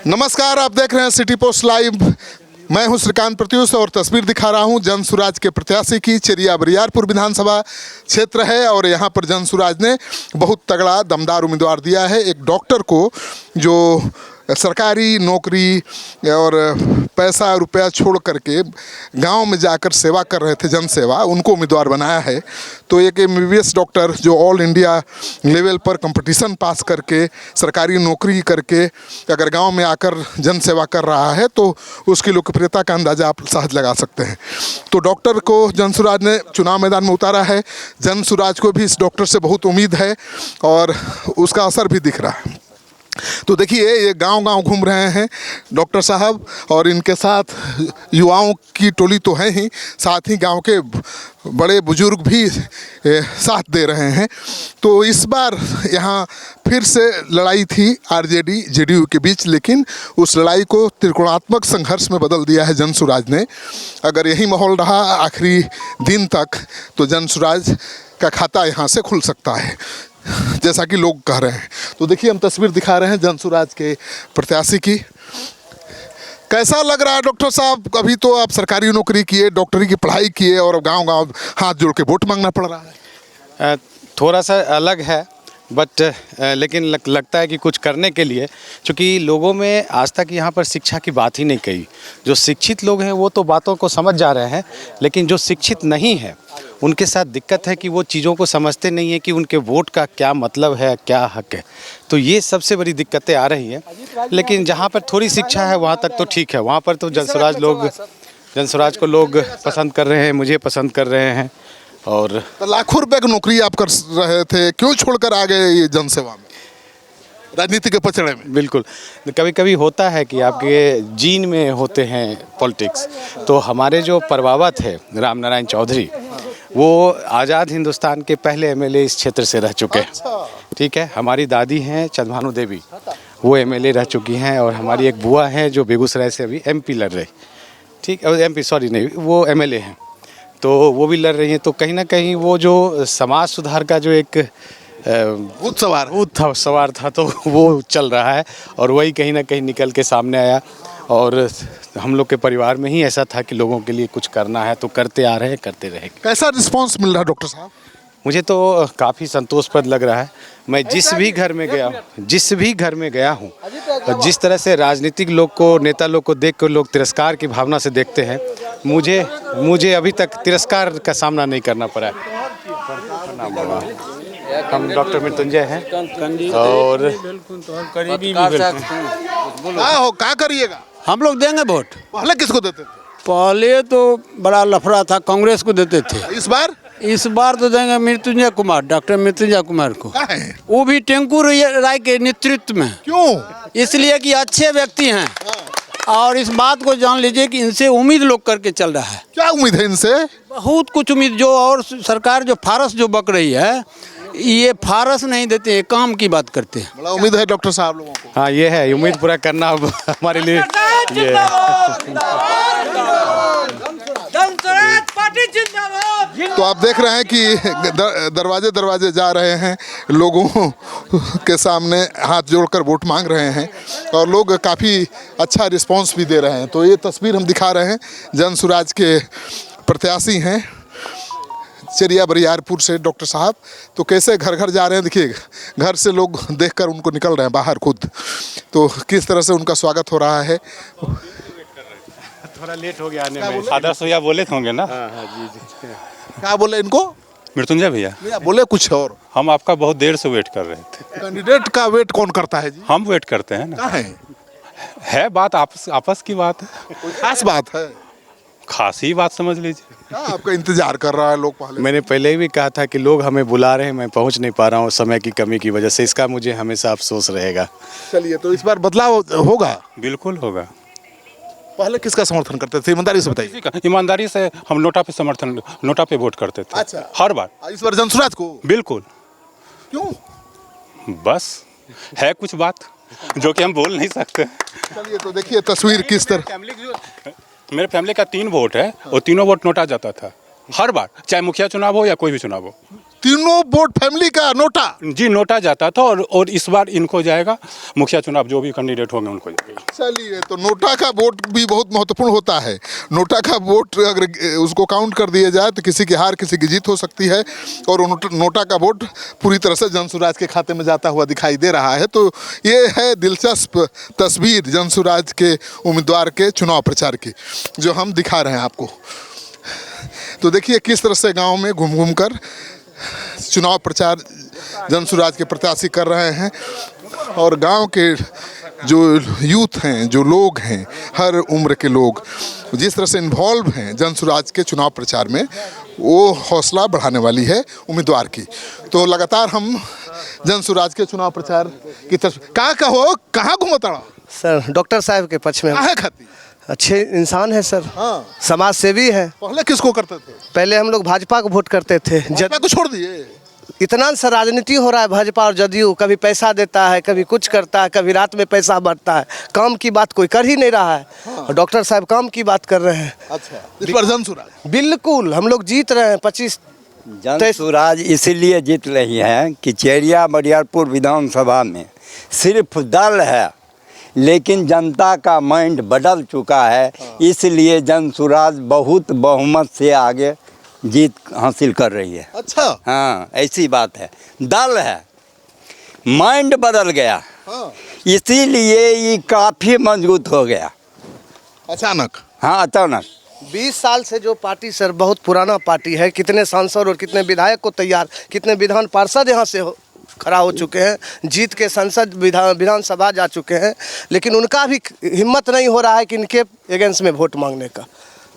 नमस्कार, आप देख रहे हैं सिटी पोस्ट लाइव। मैं हूं श्रीकांत प्रत्युष और तस्वीर दिखा रहा हूं जनसुराज के प्रत्याशी की। चेरिया बरियारपुर विधानसभा क्षेत्र है और यहां पर जनसुराज ने बहुत तगड़ा दमदार उम्मीदवार दिया है। एक डॉक्टर को जो सरकारी नौकरी और पैसा रुपया छोड़ करके गांव में जाकर सेवा कर रहे थे, जनसेवा, उनको उम्मीदवार बनाया है। तो एक MBBS डॉक्टर जो ऑल इंडिया लेवल पर कंपटीशन पास करके सरकारी नौकरी करके अगर गांव में आकर जनसेवा कर रहा है तो उसकी लोकप्रियता का अंदाज़ा आप सहज लगा सकते हैं। तो डॉक्टर को जनसुराज ने चुनाव मैदान में उतारा है। जनसुराज को भी इस डॉक्टर से बहुत उम्मीद है और उसका असर भी दिख रहा है। तो देखिए, ये गांव-गांव घूम रहे हैं डॉक्टर साहब और इनके साथ युवाओं की टोली तो है ही, साथ ही गांव के बड़े बुजुर्ग भी साथ दे रहे हैं। तो इस बार यहाँ फिर से लड़ाई थी RJD JDU के बीच, लेकिन उस लड़ाई को त्रिकोणात्मक संघर्ष में बदल दिया है जनसुराज ने। अगर यही माहौल रहा आखिरी दिन तक तो जनसुराज का खाता यहाँ से खुल सकता है, जैसा कि लोग कह रहे हैं। तो देखिए, हम तस्वीर दिखा रहे हैं जनसुराज के प्रत्याशी की। कैसा लग रहा है डॉक्टर साहब? अभी तो आप सरकारी नौकरी किए, डॉक्टरी की पढ़ाई किए और अब गांव-गांव हाथ जोड़ के वोट मांगना पड़ रहा है। थोड़ा सा अलग है बट लेकिन लगता है कि कुछ करने के लिए, क्योंकि लोगों में आज तक यहाँ पर शिक्षा की बात ही नहीं कही। जो शिक्षित लोग हैं वो तो बातों को समझ जा रहे हैं, लेकिन जो शिक्षित नहीं है उनके साथ दिक्कत है कि वो चीज़ों को समझते नहीं है कि उनके वोट का क्या मतलब है, क्या हक है। तो ये सबसे बड़ी दिक्कतें आ रही हैं। लेकिन जहाँ पर थोड़ी शिक्षा है वहाँ तक तो ठीक है। वहाँ पर तो जनसुराज को लोग पसंद कर रहे हैं, मुझे पसंद कर रहे हैं। और तो लाखों रुपए की नौकरी आप कर रहे थे, क्यों छोड़कर आ गए ये जनसेवा में, राजनीति के पचड़े में? बिल्कुल, कभी कभी होता है कि आपके जीन में होते हैं पॉलिटिक्स। तो हमारे जो परबाबा थे राम नारायण चौधरी, वो आज़ाद हिंदुस्तान के पहले MLA इस क्षेत्र से रह चुके हैं। ठीक है, हमारी दादी हैं चंद्रभानु देवी, वो MLA रह चुकी हैं। और हमारी एक बुआ हैं जो बेगूसराय से अभी MP लड़ रही, ठीक है, MP सॉरी नहीं, वो MLA हैं, तो वो भी लड़ रही हैं। तो कहीं ना कहीं वो जो समाज सुधार का जो एक भूत सवार था तो वो चल रहा है और वही कहीं ना कहीं निकल के सामने आया। और हम लोग के परिवार में ही ऐसा था कि लोगों के लिए कुछ करना है तो करते आ रहे हैं, करते रहेंगे। कैसा रिस्पांस मिल रहा है डॉक्टर साहब? मुझे तो काफ़ी संतोषप्रद लग रहा है। मैं जिस भी घर में गया हूँ और जिस तरह से राजनीतिक लोग को, नेता लोग को देख कर लोग तिरस्कार की भावना से देखते हैं, मुझे अभी तक तिरस्कार का सामना नहीं करना पड़ा है। हम डॉक्टर मृत्युंजय हैं और करीबी क्या करिएगा? हम लोग देंगे वोट। पहले किसको देते थे? पहले तो बड़ा लफड़ा था, कांग्रेस को देते थे। इस बार तो देंगे मृत्युंजय कुमार, डॉक्टर मृत्युंजय कुमार को। वो भी टेंकू राय के नेतृत्व में। क्यों? इसलिए कि अच्छे व्यक्ति हैं और इस बात को जान लीजिए कि इनसे उम्मीद लोग करके चल रहा है। क्या उम्मीद है इनसे? बहुत कुछ उम्मीद। जो और सरकार जो फारस जो बक रही है, ये फारस नहीं देते हैं, काम की बात करते हैं। बड़ा उम्मीद है डॉक्टर साहब लोगों को। हाँ, ये है, उम्मीद पूरा करना अब हमारे लिए ये तो आप देख रहे हैं कि दरवाजे दरवाजे जा रहे हैं, लोगों के सामने हाथ जोड़कर वोट मांग रहे हैं और लोग काफ़ी अच्छा रिस्पांस भी दे रहे हैं। तो ये तस्वीर हम दिखा रहे हैं, जनसुराज के प्रत्याशी हैं चेरिया बरियारपुर से डॉक्टर साहब। तो कैसे घर घर जा रहे हैं, देखिए, घर से लोग देखकर उनको निकल रहे हैं बाहर खुद। तो किस तरह से उनका स्वागत हो रहा है। थोड़ा लेट हो गया आने में। आदर्श भैया बोले होंगे ना? हाँ जी। क्या बोले इनको? मृत्युंजय भैया बोले कुछ और। हम आपका बहुत देर से वेट कर रहे थे। कैंडिडेट का वेट कौन करता है जी? हम वेट करते हैं ना। है बात आपस की बात है। कोई खास बात है? खास ही बात समझ लीजिए। आपका इंतजार कर रहा है लोग पहले। मैंने पहले भी कहा था कि लोग हमें बुला रहे हैं, मैं पहुंच नहीं पा रहा हूं समय की कमी की वजह से। इसका मुझे हमेशा अफसोस रहेगा। चलिए, तो इस बार बदलाव होगा? बिल्कुल होगा। पहले किसका समर्थन करते थे, ईमानदारी से बताइए। ईमानदारी से हम नोटा पे वोट करते थे। अच्छा। हर बार। इस बार जनसुराज को? बिल्कुल। क्यों? बस है कुछ बात जो कि हम बोल नहीं सकते। चलिए, तो देखिए तस्वीर किस तरह। मेरे फैमिली का 3 वोट है और तीनों वोट नोटा जाता था हर बार, चाहे मुखिया चुनाव हो या कोई भी चुनाव हो। तीनों वोट फैमिली का नोटा। जी नोटा जाता था और इस बार इनको जाएगा, मुखिया चुनाव जो भी कैंडिडेट होंगे उनको जाएगा। चलिए, तो नोटा का वोट भी बहुत महत्वपूर्ण होता है। नोटा का वोट अगर उसको काउंट कर दिया जाए तो किसी की हार किसी की जीत हो सकती है, और नोटा का वोट पूरी तरह से जनसुराज के खाते में जाता हुआ दिखाई दे रहा है। तो ये है दिलचस्प तस्वीर जनसुराज के उम्मीदवार के चुनाव प्रचार की, जो हम दिखा रहे हैं आपको। तो देखिए किस तरह से गांव में घूम घूम कर चुनाव प्रचार जनसुराज के प्रत्याशी कर रहे हैं, और गांव के जो यूथ हैं, जो लोग हैं, हर उम्र के लोग जिस तरह से इन्वॉल्व हैं जनसुराज के चुनाव प्रचार में, वो हौसला बढ़ाने वाली है उम्मीदवार की। तो लगातार हम जनसुराज के चुनाव प्रचार की तरफ कहाँ घूमता सर डॉक्टर साहब के पक्ष में। कहाँ खाती? अच्छे इंसान है सर। हाँ। समाज सेवी है। पहले किसको करते थे? पहले हम लोग भाजपा को वोट करते थे। भाजपा को छोड़ दिए? इतना सा राजनीति हो रहा है भाजपा और जदयू, कभी पैसा देता है, कभी कुछ करता है, कभी रात में पैसा बढ़ता है, काम की बात कोई कर ही नहीं रहा है। और डॉक्टर साहब काम की बात कर रहे हैं। अच्छा, इस बार जनसुराज बिल्कुल हम लोग जीत रहे हैं। 25 जनसुराज इसलिए जीत रही है कि चेरिया बरियारपुर विधानसभा में सिर्फ दल है, लेकिन जनता का माइंड बदल चुका है, इसलिए जनसुराज बहुत बहुमत से आगे जीत हासिल कर रही है। अच्छा। हाँ, ऐसी बात है। दल है, माइंड बदल गया। हाँ। इसीलिए ये काफ़ी मजबूत हो गया अचानक। हाँ, अचानक। 20 साल से जो पार्टी सर बहुत पुराना पार्टी है। कितने सांसद और कितने विधायक को तैयार, कितने विधान पार्षद यहाँ से खड़ा हो चुके हैं, जीत के संसद विधानसभा जा चुके हैं, लेकिन उनका भी हिम्मत नहीं हो रहा है कि इनके अगेंस्ट में वोट मांगने का।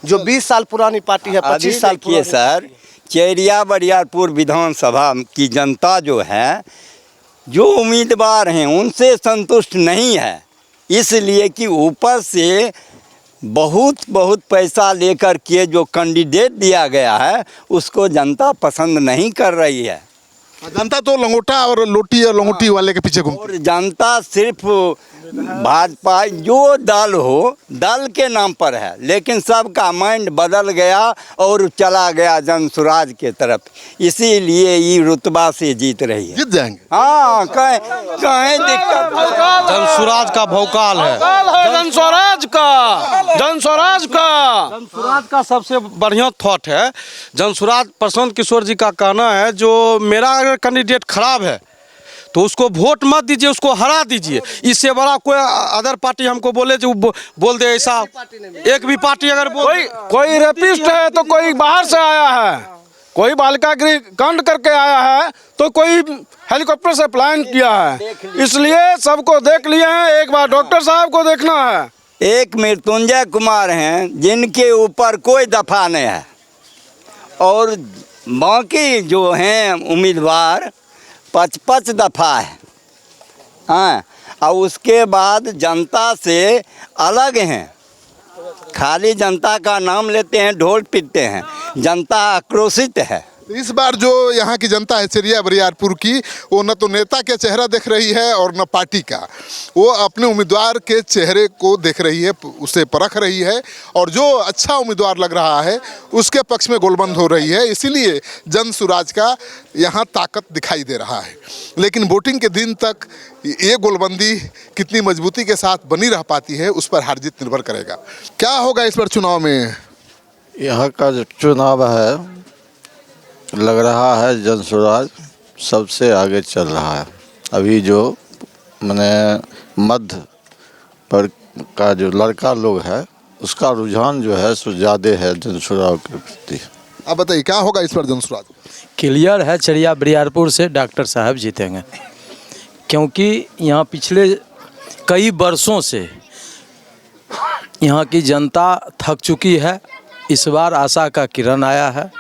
जो 20 साल पुरानी पार्टी है, 25 साल पुरानी। सर चेरिया बरियारपुर विधानसभा की जनता जो है, जो उम्मीदवार हैं उनसे संतुष्ट नहीं है, इसलिए कि ऊपर से बहुत पैसा लेकर के जो कैंडिडेट दिया गया है उसको जनता पसंद नहीं कर रही है। जनता तो लंगोटा और लोटी और लंगोटी वाले के पीछे घूमती और जनता सिर्फ भाजपा जो दल हो, दल के नाम पर है, लेकिन सबका माइंड बदल गया और चला गया जनसुराज के तरफ, इसीलिए ये रुतबा से जीत रही है। जीत जाएंगे। हाँ, कहीं दिक्कत। जनसुराज का भौकाल है। जनसुराज का सबसे बढ़िया थॉट है। जनसुराज प्रशांत किशोर जी का कहना है, जो मेरा अगर कैंडिडेट खराब है तो उसको वोट मत दीजिए, उसको हरा दीजिए। इससे बड़ा कोई अदर पार्टी हमको बोले जो बोल दे ऐसा, एक भी पार्टी अगर कोई रेपिस्ट है तो कोई बाहर से आया है, कोई बालिका गृह कांड करके आया है, तो कोई हेलीकॉप्टर से प्लान किया है, इसलिए सबको देख लिए हैं। एक बार डॉक्टर साहब को देखना है। एक मृत्युंजय कुमार हैं जिनके ऊपर कोई दफा नहीं है, और बाकी जो हैं उम्मीदवार 5-5 दफा है। हाँ, और उसके बाद जनता से अलग हैं, खाली जनता का नाम लेते हैं, ढोल पीटते हैं, जनता आक्रोशित है। इस बार जो यहाँ की जनता है चेरिया बरियारपुर की, वो न तो नेता के चेहरा देख रही है और न पार्टी का, वो अपने उम्मीदवार के चेहरे को देख रही है, उसे परख रही है, और जो अच्छा उम्मीदवार लग रहा है उसके पक्ष में गोलबंद हो रही है। इसीलिए जनसुराज का यहाँ ताकत दिखाई दे रहा है। लेकिन वोटिंग के दिन तक ये गोलबंदी कितनी मजबूती के साथ बनी रह पाती है, उस पर हार जीत निर्भर करेगा। क्या होगा इस बार चुनाव में? यहाँ का जो चुनाव है, लग रहा है जनसुराज सबसे आगे चल रहा है। अभी जो मध्य पर का जो लड़का लोग है, उसका रुझान जो है सो ज़्यादा है जनसुराज के प्रति। आप बताइए क्या होगा इस बार जनसुराज? क्लियर है, चेरिया बरियारपुर से डॉक्टर साहब जीतेंगे, क्योंकि यहाँ पिछले कई वर्षों से यहाँ की जनता थक चुकी है। इस बार आशा का किरण आया है।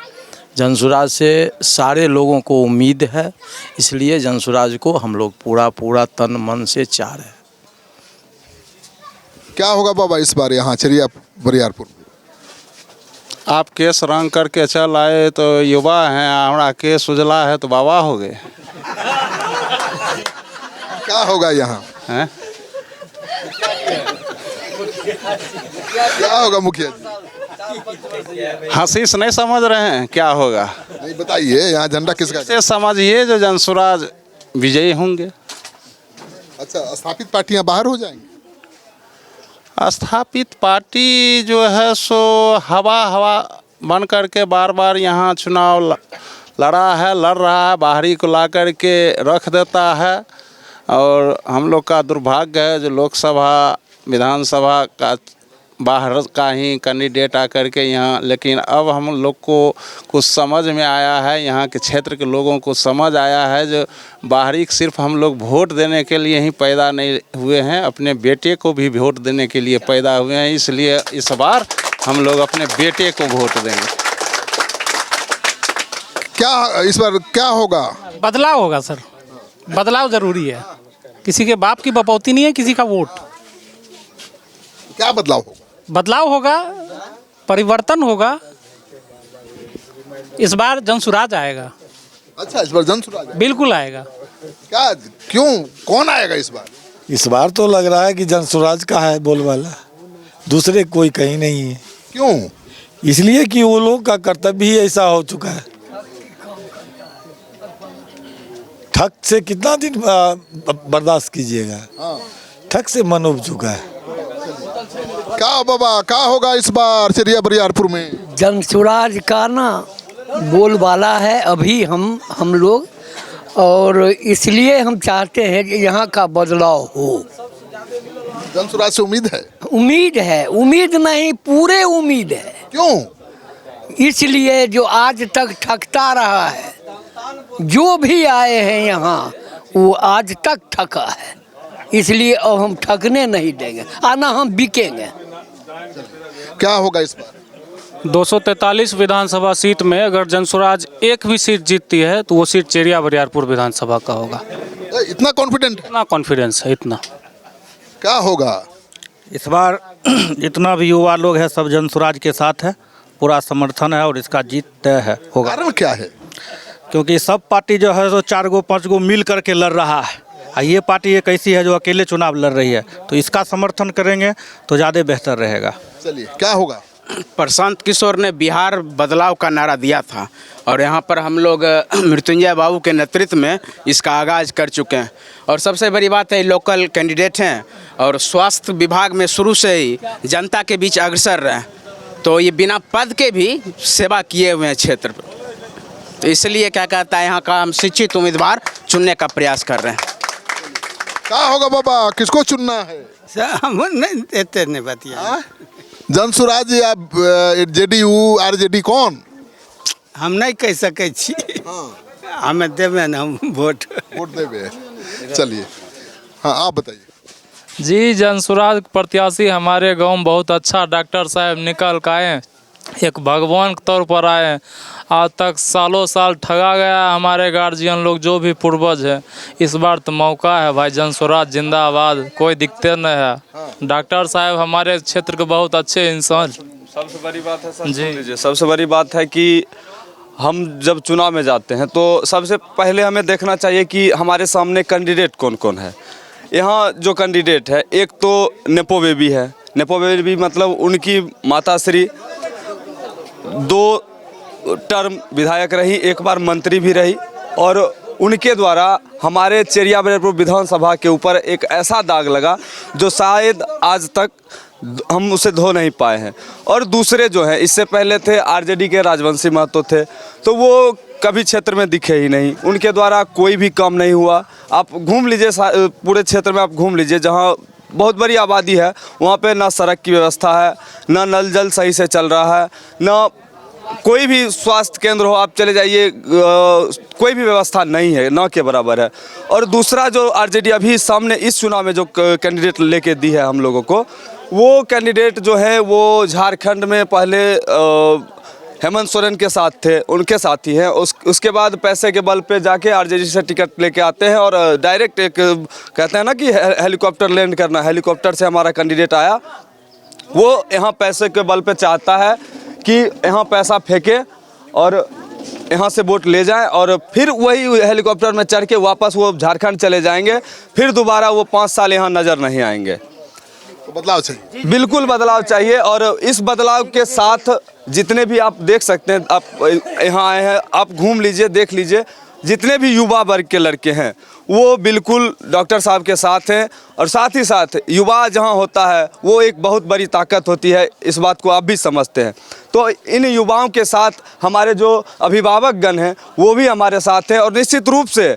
जनसुराज से सारे लोगों को उम्मीद है, इसलिए जनसुराज को हम लोग पूरा तन मन से चाह रहे हैं। क्या होगा बाबा इस बार यहाँ चेरिया बरियारपुर? आप केस रंग करके चल आए तो युवा हैं, हमारा केस उजला है तो बाबा हो गए। क्या होगा यहाँ? हैं? क्या होगा मुखिया जी? हंसी से नहीं समझ रहे हैं क्या होगा। नहीं बताइए, यहाँ झंडा किसका? इसे समझिए जो जनसुराज विजयी होंगे। अच्छा, स्थापित पार्टियां बाहर हो जाएंगी? स्थापित पार्टी जो है सो हवा बन करके बार बार यहाँ चुनाव लड़ रहा है, बाहरी को ला करके रख देता है। और हम लोग का दुर्भाग्य है जो लोकसभा विधानसभा का बाहर का ही कैंडिडेट आकर के यहाँ, लेकिन अब हम लोग को कुछ समझ में आया है, यहाँ के क्षेत्र के लोगों को समझ आया है जो बाहरी सिर्फ हम लोग वोट देने के लिए ही पैदा नहीं हुए हैं, अपने बेटे को भी वोट देने के लिए पैदा हुए हैं। इसलिए इस बार हम लोग अपने बेटे को वोट देंगे। क्या इस बार क्या होगा? बदलाव होगा सर, बदलाव जरूरी है। किसी के बाप की बपौती नहीं है, किसी का वोट। क्या बदलाव होगा? बदलाव होगा, परिवर्तन होगा। इस बार जनसुराज आएगा। अच्छा, इस बार जनसुराज बिल्कुल आएगा। क्या, क्यों, कौन आएगा इस बार? इस बार तो लग रहा है कि जनसुराज का है बोलबाला, दूसरे कोई कहीं नहीं है। क्यों? इसलिए कि वो लोग का कर्तव्य ही ऐसा हो चुका है। ठग से कितना दिन बर्दाश्त कीजिएगा, ठग से मन उब चुका है। क्या बाबा, क्या होगा इस बार चरिया बरियारपुर में? जनसुराज का ना बोलबाला है अभी हम लोग, और इसलिए हम चाहते हैं कि यहाँ का बदलाव हो। जनसुराज से उम्मीद है? उम्मीद है, उम्मीद नहीं, पूरे उम्मीद है। क्यों? इसलिए जो आज तक ठगता रहा है, जो भी आए हैं यहाँ वो आज तक ठगा है, इसलिए अब हम ठगने नहीं देंगे, आना हम बिकेंगे। क्या होगा इस बार? 243 विधानसभा सीट में अगर जनसुराज एक भी सीट जीतती है तो वो सीट चेरिया बरियारपुर विधानसभा का होगा। इतना कॉन्फिडेंट? इतना कॉन्फिडेंस है, इतना। क्या होगा इस बार? जितना भी युवा लोग है सब जनसुराज के साथ है, पूरा समर्थन है और इसका जीत तय है, होगा। कारण क्या है? क्योंकि सब पार्टी जो है तो 4 गो 5 गो मिल करके लड़ रहा है, और ये पार्टी एक ऐसी है जो अकेले चुनाव लड़ रही है, तो इसका समर्थन करेंगे तो ज़्यादा बेहतर रहेगा। चलिए, क्या होगा? प्रशांत किशोर ने बिहार बदलाव का नारा दिया था और यहाँ पर हम लोग मृत्युंजय बाबू के नेतृत्व में इसका आगाज़ कर चुके हैं। और सबसे बड़ी बात है, लोकल कैंडिडेट हैं और स्वास्थ्य विभाग में शुरू से ही जनता के बीच अग्रसर रहे, तो ये बिना पद के भी सेवा किए हुए हैं क्षेत्र पर। तो इसलिए क्या कहता है, यहाँ का हम शिक्षित उम्मीदवार चुनने का प्रयास कर रहे हैं। क्या होगा बाबा, किसको चुनना है? हम नहीं देते, नहीं बतिया। जनसुराज या जेडीयू आरजेडी, कौन? हम नहीं कह सके छी, हमें देवे ना वोट देवे। चलिए, हाँ आप बताइए। जी, जनसुराज प्रत्याशी हमारे गांव में बहुत अच्छा डॉक्टर साहब निकल के आए, एक भगवान के तौर पर आए। आज तक सालों साल ठगा गया हमारे गार्जियन लोग, जो भी पूर्वज है। इस बार तो मौका है भाई, जनसुराज जिंदाबाद, कोई दिक्कत नहीं है। डॉक्टर साहब हमारे क्षेत्र के बहुत अच्छे इंसान। सबसे बड़ी बात है सर, सुन लीजिए, सबसे बड़ी बात है कि हम जब चुनाव में जाते हैं तो सबसे पहले हमें देखना चाहिए कि हमारे सामने कैंडिडेट कौन कौन है। यहाँ जो कैंडिडेट है, एक तो नेपो बेबी है। नेपो बेबी मतलब उनकी माताश्री 2 टर्म विधायक रही, 1 बार मंत्री भी रही, और उनके द्वारा हमारे चेरिया बरियारपुर विधानसभा के ऊपर एक ऐसा दाग लगा जो शायद आज तक हम उसे धो नहीं पाए हैं। और दूसरे जो हैं, इससे पहले थे आरजेडी के राजवंशी महतो थे, तो वो कभी क्षेत्र में दिखे ही नहीं, उनके द्वारा कोई भी काम नहीं हुआ। आप घूम लीजिए, पूरे क्षेत्र में आप घूम लीजिए, जहाँ बहुत बड़ी आबादी है वहाँ पे ना सड़क की व्यवस्था है, ना नल जल सही से चल रहा है, ना कोई भी स्वास्थ्य केंद्र हो, आप चले जाइए, कोई भी व्यवस्था नहीं है, ना के बराबर है। और दूसरा जो आरजेडी अभी सामने इस चुनाव में जो कैंडिडेट लेके दी है हम लोगों को, वो कैंडिडेट जो है वो झारखंड में पहले हेमंत सोरेन के साथ थे, उनके साथ ही हैं। उसके बाद पैसे के बल पे जाके आरजेडी से टिकट लेके आते हैं और डायरेक्ट एक कहते हैं ना कि हेलीकॉप्टर लैंड करना, हेलीकॉप्टर से हमारा कैंडिडेट आया। वो यहाँ पैसे के बल पे चाहता है कि यहाँ पैसा फेंके और यहाँ से वोट ले जाएं और फिर वही हेलीकॉप्टर में चढ़ के वापस वो झारखंड चले जाएंगे, फिर दोबारा वो 5 साल यहाँ नज़र नहीं आएंगे। तो बदलाव चाहिए, बिल्कुल बदलाव चाहिए। और इस बदलाव के साथ जितने भी आप देख सकते हैं, आप यहाँ आए हैं, आप घूम लीजिए, देख लीजिए, जितने भी युवा वर्ग के लड़के हैं वो बिल्कुल डॉक्टर साहब के साथ हैं। और साथ ही साथ युवा जहाँ होता है वो एक बहुत बड़ी ताकत होती है, इस बात को आप भी समझते हैं। तो इन युवाओं के साथ हमारे जो अभिभावकगण हैं वो भी हमारे साथ हैं। और निश्चित रूप से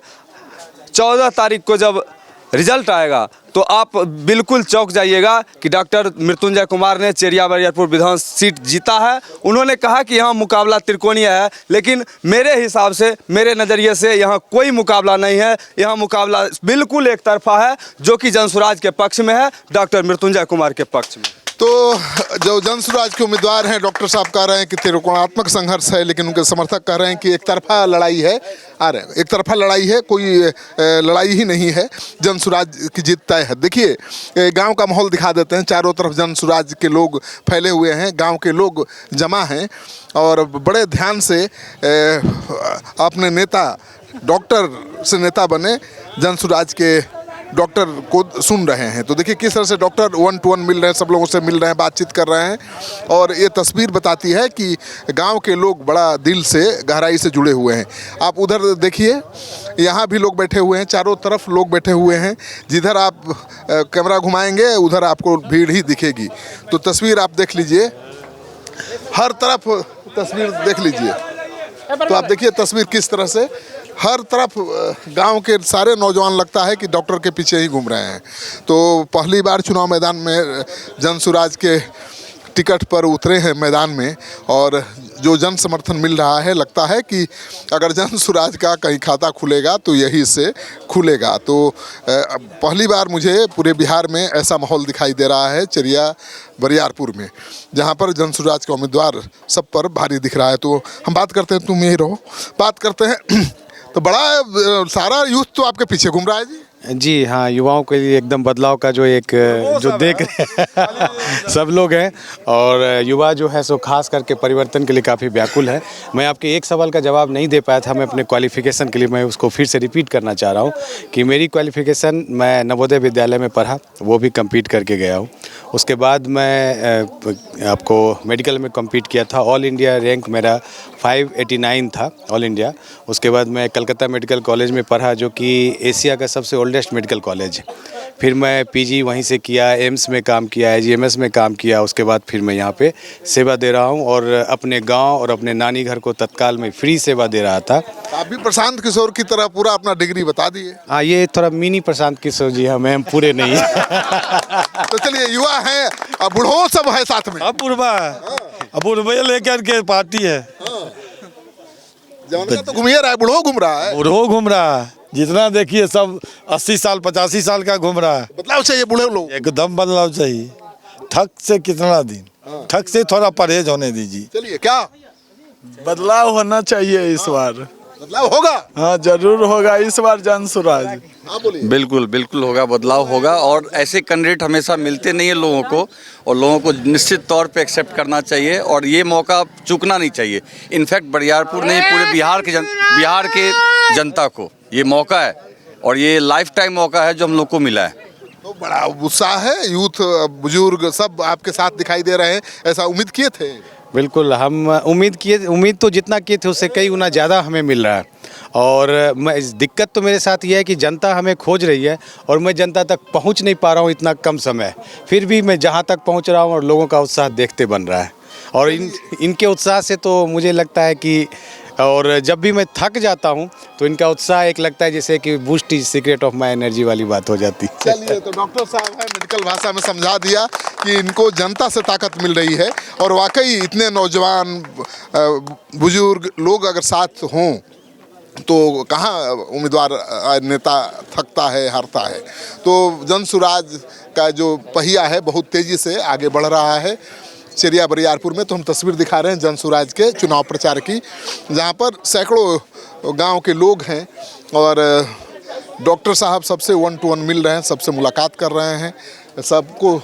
14 तारीख को जब रिजल्ट आएगा तो आप बिल्कुल चौंक जाइएगा कि डॉक्टर मृत्युंजय कुमार ने चेरिया बरियारपुर विधान सीट जीता है। उन्होंने कहा कि यहाँ मुकाबला त्रिकोणीय है, लेकिन मेरे हिसाब से, मेरे नज़रिए से यहाँ कोई मुकाबला नहीं है। यहाँ मुकाबला बिल्कुल एक तरफा है, जो कि जनसुराज के पक्ष में है, डॉक्टर मृत्युंजय कुमार के पक्ष में। तो जो जनसुराज के उम्मीदवार हैं, डॉक्टर साहब कह रहे हैं कि त्रिकोणात्मक संघर्ष है, लेकिन उनके समर्थक कह रहे हैं कि एक तरफा लड़ाई है। एक तरफा लड़ाई है, कोई लड़ाई ही नहीं है, जनसुराज की जीत तय है। देखिए गांव का माहौल दिखा देते हैं, चारों तरफ जनसुराज के लोग फैले हुए हैं, गांव के लोग जमा हैं और बड़े ध्यान से अपने नेता, डॉक्टर से नेता बने जनसुराज के डॉक्टर को सुन रहे हैं। तो देखिए किस तरह से डॉक्टर 1 to 1 मिल रहे हैं, सब लोगों से मिल रहे हैं, बातचीत कर रहे हैं। और ये तस्वीर बताती है कि गांव के लोग बड़ा दिल से, गहराई से जुड़े हुए हैं। आप उधर देखिए, यहाँ भी लोग बैठे हुए हैं, चारों तरफ लोग बैठे हुए हैं। जिधर आप कैमरा घुमाएंगे उधर आपको भीड़ ही दिखेगी। तो तस्वीर आप देख लीजिए, हर तरफ तस्वीर देख लीजिए। तो आप देखिए तस्वीर किस तरह से हर तरफ गांव के सारे नौजवान लगता है कि डॉक्टर के पीछे ही घूम रहे हैं। तो पहली बार चुनाव मैदान में जनसुराज के टिकट पर उतरे हैं मैदान में, और जो जन समर्थन मिल रहा है, लगता है कि अगर जनसुराज का कहीं खाता खुलेगा तो यही से खुलेगा। तो पहली बार मुझे पूरे बिहार में ऐसा माहौल दिखाई दे रहा है, चेरिया बरियारपुर में, जहां पर जनसुराज का उम्मीदवार सब पर भारी दिख रहा है। तो हम बात करते हैं, तुम यही रहो, बात करते हैं। तो बड़ा सारा यूथ तो आपके पीछे घूम रहा है जी। जी हाँ, युवाओं के लिए एकदम बदलाव का जो एक जो देख रहे हैं सब लोग हैं। और युवा जो है सो खास करके परिवर्तन के लिए काफ़ी व्याकुल है। मैं आपके एक सवाल का जवाब नहीं दे पाया था, मैं अपने क्वालिफ़िकेशन के लिए मैं उसको फिर से रिपीट करना चाह रहा हूँ कि मेरी क्वालिफ़िकेशन, मैं नवोदय विद्यालय में पढ़ा, वो भी कम्पीट करके गया हूँ। उसके बाद मैं आपको मेडिकल में कम्पीट किया था, ऑल इंडिया रैंक मेरा 589 था ऑल इंडिया। उसके बाद मैं कलकत्ता मेडिकल कॉलेज में पढ़ा, जो कि एशिया का सबसे ओल्डेस्ट मेडिकल कॉलेज है। फिर मैं पीजी वहीं से किया, एम्स में काम किया, एजीएमएस में काम किया। उसके बाद फिर मैं यहाँ पे सेवा दे रहा हूँ और अपने गांव और अपने नानी घर को तत्काल में फ्री सेवा दे रहा था। आप भी प्रशांत किशोर की तरह पूरा अपना डिग्री बता दिए। हाँ, ये थोड़ा मिनी प्रशांत किशोर जी हैं, मैं पूरे नहीं। तो चलिए, युवा हैं, अब बूढ़ो सब है साथ में। अब बुढ़वा लेकर के पार्टी है, जवान तो घूमिए रहा है, बूढ़ो घूम रहा है, बूढ़ो घूम रहा है। जितना देखिए सब 80 साल 85 साल का घूम रहा है। बदलाव चाहिए बूढ़े लोग, एकदम बदलाव चाहिए। ठग से कितना दिन, ठग से थोड़ा परहेज होने दीजिए। चलिए, क्या बदलाव होना चाहिए इस बार? बदलाव होगा? हाँ, जरूर होगा इस बार जनसुराज। बिल्कुल बिल्कुल होगा, बदलाव होगा। और ऐसे कैंडिडेट हमेशा मिलते नहीं है लोगों को, और लोगों को निश्चित तौर पे एक्सेप्ट करना चाहिए और ये मौका चूकना नहीं चाहिए। इनफैक्ट बरियारपुर नहीं, पूरे बिहार के जनता को ये मौका है, और ये लाइफ टाइम मौका है जो हम लोग को मिला है। तो बड़ा उत्साह है, यूथ बुजुर्ग सब आपके साथ दिखाई दे रहे हैं। ऐसा उम्मीद किए थे? बिल्कुल, हम उम्मीद तो जितना किए थे उससे कई गुना ज़्यादा हमें मिल रहा है। और मैं, दिक्कत तो मेरे साथ ये है कि जनता हमें खोज रही है और मैं जनता तक पहुंच नहीं पा रहा हूं इतना कम समय। फिर भी मैं जहां तक पहुंच रहा हूं और लोगों का उत्साह देखते बन रहा है। और इनके उत्साह से तो मुझे लगता है कि, और जब भी मैं थक जाता हूं तो इनका उत्साह एक लगता है जैसे कि boost is secret of my energy वाली बात हो जाती है। चलिए, तो डॉक्टर साहब है, मेडिकल भाषा में समझा दिया कि इनको जनता से ताकत मिल रही है। और वाकई इतने नौजवान बुजुर्ग लोग अगर साथ हों तो कहाँ उम्मीदवार नेता थकता है, हारता है। तो जनसुराज का जो पहिया है बहुत तेज़ी से आगे बढ़ रहा है। चेरिया बरियारपुर में तो हम तस्वीर दिखा रहे हैं जनसुराज के चुनाव प्रचार की, जहाँ पर सैकड़ों गांव के लोग हैं और डॉक्टर साहब सबसे 1 to 1 मिल रहे हैं, सबसे मुलाकात कर रहे हैं, सबको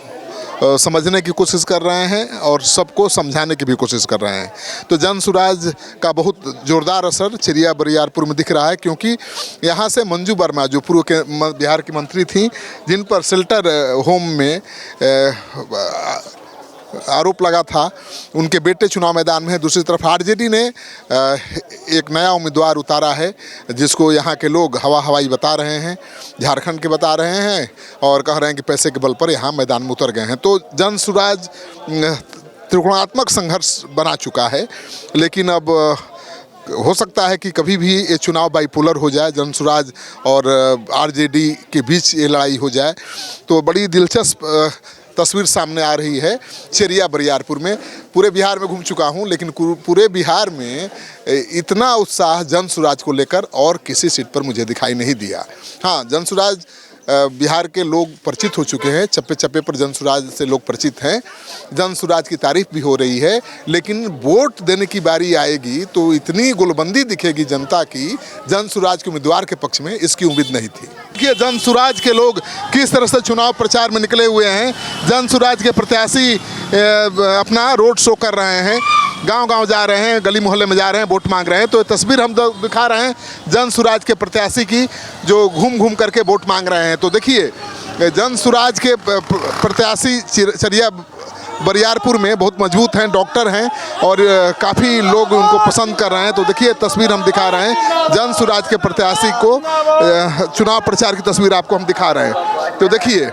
समझने की कोशिश कर रहे हैं और सबको समझाने की भी कोशिश कर रहे हैं। तो जन सुराज का बहुत ज़ोरदार असर चिरिया बरियारपुर में दिख रहा है, क्योंकि यहाँ से मंजू वर्मा जो पूर्व के बिहार की मंत्री थी, जिन पर शेल्टर होम में आरोप लगा था, उनके बेटे चुनाव मैदान में है। दूसरी तरफ आरजेडी ने एक नया उम्मीदवार उतारा है, जिसको यहाँ के लोग हवाई बता रहे हैं, झारखंड के बता रहे हैं और कह रहे हैं कि पैसे के बल पर यहाँ मैदान में उतर गए हैं। तो जन सुराज त्रिकोणात्मक संघर्ष बना चुका है, लेकिन अब हो सकता है कि कभी भी ये चुनाव बाइपोलर हो जाए, जन सुराज और आरजेडी के बीच ये लड़ाई हो जाए। तो बड़ी दिलचस्प तस्वीर सामने आ रही है चिरिया बरियारपुर में। पूरे बिहार में घूम चुका हूं, लेकिन पूरे बिहार में इतना उत्साह जन सुराज को लेकर और किसी सीट पर मुझे दिखाई नहीं दिया। हाँ, जन सुराज बिहार के लोग परिचित हो चुके हैं, चप्पे चप्पे पर जन सुराज से लोग परिचित हैं, जन सुराज की तारीफ भी हो रही है। लेकिन वोट देने की बारी आएगी तो इतनी गोलबंदी दिखेगी जनता की जन सुराज के उम्मीदवार के पक्ष में, इसकी उम्मीद नहीं थी। कि जन सुराज के लोग किस तरह से चुनाव प्रचार में निकले हुए हैं, जन सुराज के प्रत्याशी अपना रोड शो कर रहे हैं, गांव-गांव जा रहे हैं, गली मोहल्ले में जा रहे हैं, वोट मांग रहे हैं। तो तस्वीर हम दिखा रहे हैं जन सुराज के प्रत्याशी की, जो घूम घूम करके वोट मांग रहे हैं। तो देखिए, जन सुराज के प्रत्याशी चिरिया बरियारपुर में बहुत मजबूत हैं, डॉक्टर हैं और काफ़ी लोग उनको पसंद कर रहे हैं। तो देखिए, तस्वीर हम दिखा रहे हैं जन सुराज के प्रत्याशी को, चुनाव प्रचार की तस्वीर आपको हम दिखा रहे हैं। तो देखिए,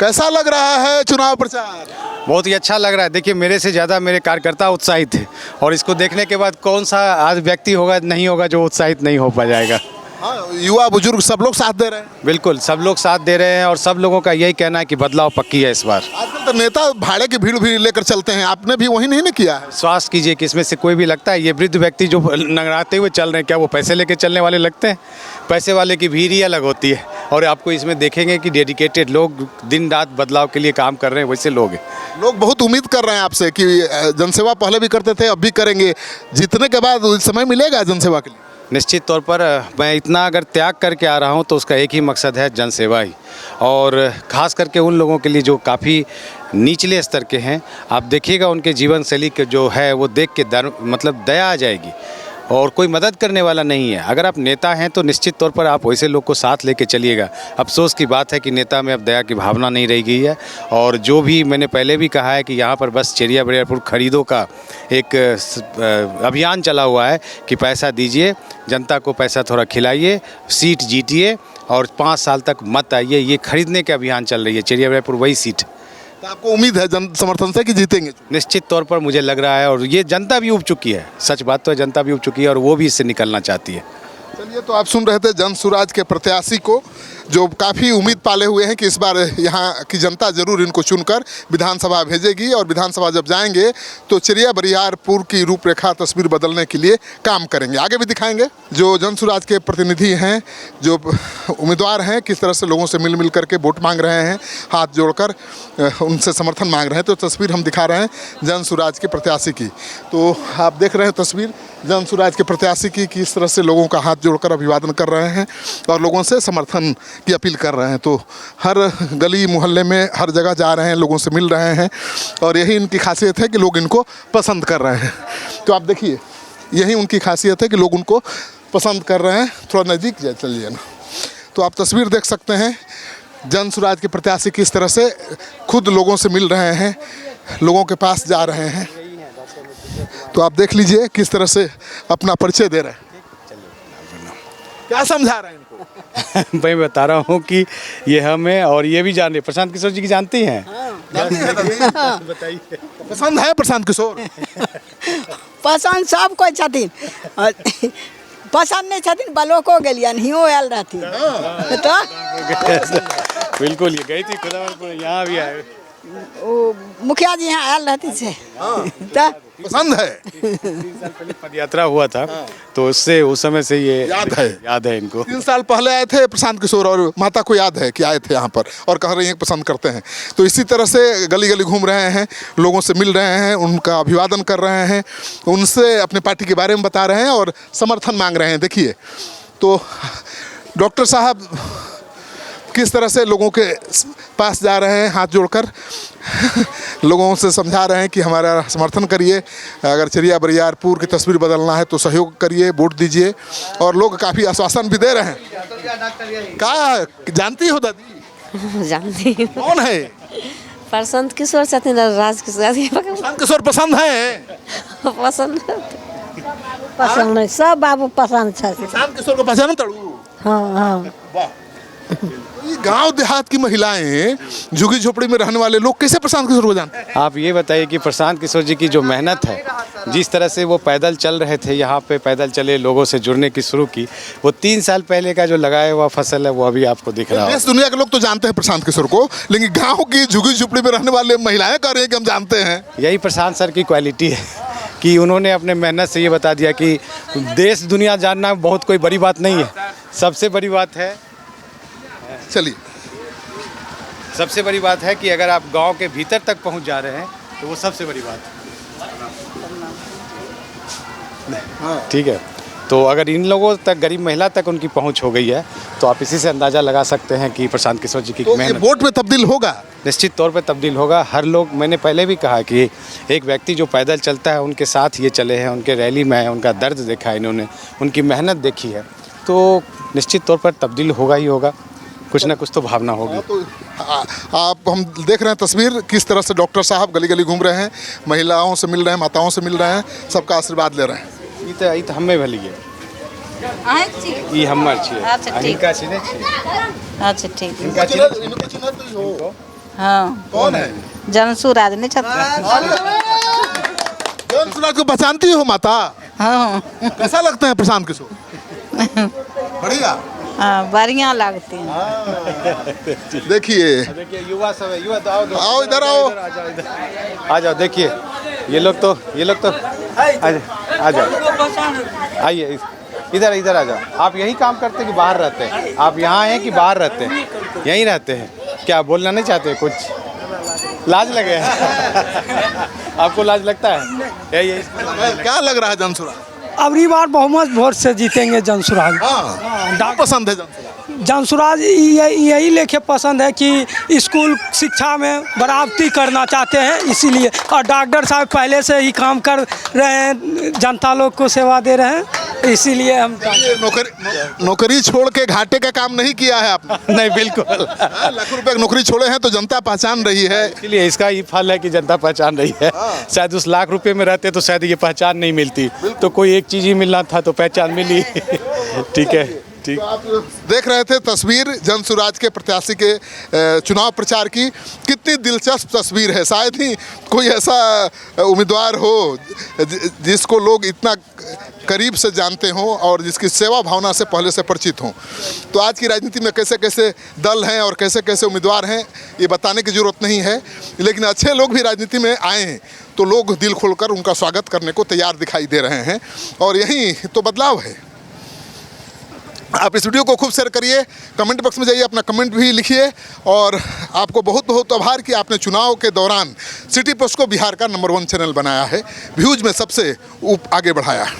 कैसा लग रहा है चुनाव प्रचार? बहुत ही अच्छा लग रहा है। देखिए, मेरे से ज़्यादा मेरे कार्यकर्ता उत्साहित थे और इसको देखने के बाद कौन सा आज व्यक्ति होगा नहीं होगा जो उत्साहित नहीं हो पा जाएगा। हाँ, युवा बुजुर्ग सब लोग साथ दे रहे हैं। बिल्कुल, सब लोग साथ दे रहे हैं और सब लोगों का यही कहना है कि बदलाव पक्की है इस बार। आजकल तो नेता भाड़े की भीड़ भी लेकर चलते हैं, आपने भी वही नहीं ना किया है? विश्वास कीजिए कि इसमें से कोई भी लगता है, ये वृद्ध व्यक्ति जो नंगराते हुए चल रहे हैं, क्या वो पैसे लेके चलने वाले लगते हैं? पैसे वाले की भीड़ ही अलग होती है और आपको इसमें देखेंगे कि डेडिकेटेड लोग दिन रात बदलाव के लिए काम कर रहे हैं, वैसे लोग हैं। लोग बहुत उम्मीद कर रहे हैं आपसे कि जनसेवा पहले भी करते थे, अब भी करेंगे। जीतने के बाद समय मिलेगा जनसेवा के लिए? निश्चित तौर पर मैं इतना अगर त्याग करके आ रहा हूं तो उसका एक ही मकसद है, जनसेवा ही। और ख़ास करके उन लोगों के लिए जो काफ़ी निचले स्तर के हैं, आप देखिएगा उनके जीवन शैली के जो है वो देख के मतलब दया आ जाएगी और कोई मदद करने वाला नहीं है। अगर आप नेता हैं तो निश्चित तौर पर आप वैसे लोग को साथ लेके चलिएगा। अफसोस की बात है कि नेता में अब दया की भावना नहीं रह गई है और जो भी मैंने पहले भी कहा है कि यहाँ पर बस चिरिया बरियारपुर खरीदो का एक अभियान चला हुआ है कि पैसा दीजिए, जनता को पैसा थोड़ा खिलाइए, सीट जीतिए और 5 साल तक मत आइए। ये खरीदने के अभियान चल रही है। चिरिया बरियारपुर वही सीट। तो आपको उम्मीद है जन समर्थन से कि जीतेंगे? निश्चित तौर पर मुझे लग रहा है और ये जनता भी उब चुकी है। सच बात तो है, जनता भी उब चुकी है और वो भी इससे निकलना चाहती है। चलिए, तो आप सुन रहे थे जन सुराज के प्रत्याशी को, जो काफ़ी उम्मीद पाले हुए हैं कि इस बार यहाँ की जनता ज़रूर इनको चुनकर विधानसभा भेजेगी और विधानसभा जब जाएंगे तो चिरिया बरियारपुर की रूपरेखा तस्वीर बदलने के लिए काम करेंगे। आगे भी दिखाएंगे जो जन सुराज के प्रतिनिधि हैं, जो उम्मीदवार हैं, किस तरह से लोगों से मिल करके वोट मांग रहे हैं, हाथ जोड़कर उनसे समर्थन मांग रहे हैं। तो तस्वीर हम दिखा रहे हैं जन सुराज के प्रत्याशी की। तो आप देख रहे हैं तस्वीर जन सुराज के प्रत्याशी की, किस तरह से लोगों का हाथ जोड़कर अभिवादन कर रहे हैं और लोगों से समर्थन की अपील कर रहे हैं। तो हर गली मोहल्ले में हर जगह जा रहे हैं, लोगों से मिल रहे हैं और यही इनकी खासियत है कि लोग इनको पसंद कर रहे हैं। तो आप देखिए, यही उनकी खासियत है कि लोग उनको पसंद कर रहे हैं। थोड़ा नज़दीक चलिए ना, तो आप तस्वीर देख सकते हैं जन सुराज के प्रत्याशी किस तरह से खुद लोगों से मिल रहे हैं, लोगों के पास जा रहे हैं। तो आप देख लीजिए किस तरह से अपना परिचय दे रहे हैं। क्या समझा रहे हैं इनको? मैं बता रहा हूँ कि ये हमें और ये भी जाने, प्रशांत किशोर जी की जानती हैं? बताइए, पसंद है प्रशांत किशोर? पसंद सब कोई छथिन, पसंद नहीं छथिन, बलोको गेलियन हियो आयल रहती। तो बिल्कुल, ये गई थी खुदावंदपुर, यहाँ भी आए। मुखिया जी यहाँ आयल रहती से। पसंद है। 3 साल पहले पद यात्रा हुआ था तो उससे उस समय से ये याद है इनको। 3 साल पहले आए थे प्रशांत किशोर और माता को याद है कि आए थे यहाँ पर और कह रही हैं पसंद करते हैं। तो इसी तरह से गली गली घूम रहे हैं, लोगों से मिल रहे हैं, उनका अभिवादन कर रहे हैं, उनसे अपने पार्टी के बारे में बता रहे हैं और समर्थन मांग रहे हैं। देखिए, तो डॉक्टर साहब किस तरह से लोगों के पास जा रहे हैं हाथ जोड़कर लोगों से समझा रहे हैं कि हमारा समर्थन करिए, अगर चरिया बरियारपुर की तस्वीर बदलना है तो सहयोग करिए, वोट दीजिए। और लोग काफ़ी आश्वासन भी दे रहे हैं। क्या जानती हो दादी? जानती हूँ। कौन है? प्रशांत किशोर छथिन, राज प्रशांत किशोर पसंद है? पसंद नहीं, सब बाबू पसंद है। प्रशांत किशोर को पहचानो तड़ू? हाँ हाँ। वाह। ये गांव देहात की महिलाएं, झुग्गी झोपड़ी में रहने वाले लोग कैसे प्रशांत किशोर को जानते हैं? आप ये बताइए कि प्रशांत किशोर जी की जो मेहनत है, जिस तरह से वो पैदल चल रहे थे, यहाँ पे पैदल चले, लोगों से जुड़ने की शुरू की, वो 3 साल पहले का जो लगाया हुआ फसल है वो अभी आपको दिख रहा है। देश दुनिया के लोग तो जानते हैं प्रशांत किशोर को, लेकिन गांव की झुग्गी झोपड़ी में रहने वाले महिलाएं कह रही हैं कि हम जानते हैं। यही प्रशांत सर की क्वालिटी है कि उन्होंने अपने मेहनत से ये बता दिया कि देश दुनिया जानना बहुत कोई बड़ी बात नहीं है। सबसे बड़ी बात है, चलिए, सबसे बड़ी बात है कि अगर आप गांव के भीतर तक पहुंच जा रहे हैं तो वो सबसे बड़ी बात है। ठीक है, तो अगर इन लोगों तक, गरीब महिला तक उनकी पहुंच हो गई है तो आप इसी से अंदाज़ा लगा सकते हैं कि प्रशांत किशोर जी की मेहनत वोट में तब्दील होगा। निश्चित तौर पे तब्दील होगा। हर लोग, मैंने पहले भी कहा कि एक व्यक्ति जो पैदल चलता है, उनके साथ ये चले हैं, उनके रैली में है, उनका दर्द देखा है इन्होंने, उनकी मेहनत देखी है, तो निश्चित तौर पर तब्दील होगा ही होगा। कुछ ना कुछ तो भावना होगी। तो आप, हम देख रहे हैं तस्वीर किस तरह से डॉक्टर साहब गली गली घूम रहे हैं, महिलाओं से मिल रहे हैं, माताओं से मिल रहे हैं, सबका आशीर्वाद ले रहे हैं। ये तो हमें भली है, ये हमार छिए। अच्छा ठीक। इनका छिने छिए। अच्छा ठीक। इनका हाँ। कौन है? जनसुराज नहीं जनसुराज को पहचानती हो माता? हाँ। कैसा लगता है प्रशांत किशोर? बढ़िया। हाँ, बढ़िया लगते हैं। देखिए युवा सब है, युवा आओ इधर आओ, आ जाओ। देखिए ये लोग तो आ जाओ, आइए इधर आ जाओ। आप यही काम करते हैं कि बाहर रहते हैं? आप यहाँ हैं कि बाहर रहते हैं? यहीं रहते हैं। क्या बोलना नहीं चाहते? कुछ लाज लगे? आपको लाज लगता है? क्या लग रहा है जनसुराज? अबरी बार बहुमत वोट से जीतेंगे जनसुराज। हाँ, पसंद है जनसुराज? जनसुराज यही लेके पसंद है कि स्कूल शिक्षा में बढ़ावती करना चाहते हैं, इसीलिए। और डॉक्टर साहब पहले से ही काम कर रहे हैं, जनता लोग को सेवा दे रहे हैं, इसीलिए हम नौकरी छोड़ के घाटे का काम नहीं किया है आपने? नहीं, बिल्कुल। लाख रुपए की नौकरी छोड़े हैं तो जनता पहचान रही है, इसलिए इसका ये फल है कि जनता पहचान रही है। शायद उस लाख रुपए में रहते तो शायद ये पहचान नहीं मिलती, तो कोई एक चीज़ ही मिलना था तो पहचान मिली। ठीक है, ठीक। तो आप देख रहे थे तस्वीर जनसुराज के प्रत्याशी के चुनाव प्रचार की। कितनी दिलचस्प तस्वीर है। शायद ही कोई ऐसा उम्मीदवार हो जिसको लोग इतना करीब से जानते हों और जिसकी सेवा भावना से पहले से परिचित हों। तो आज की राजनीति में कैसे कैसे दल हैं और कैसे कैसे उम्मीदवार हैं ये बताने की ज़रूरत नहीं है, लेकिन अच्छे लोग भी राजनीति में आए हैं तो लोग दिल खोलकर उनका स्वागत करने को तैयार दिखाई दे रहे हैं, और यही तो बदलाव है। आप इस वीडियो को खूब शेयर करिए, कमेंट बॉक्स में जाइए, अपना कमेंट भी लिखिए, और आपको बहुत बहुत आभार कि आपने चुनाव के दौरान सिटी पोस्ट को बिहार का नंबर 1 चैनल बनाया है, व्यूज में सबसे आगे बढ़ाया है।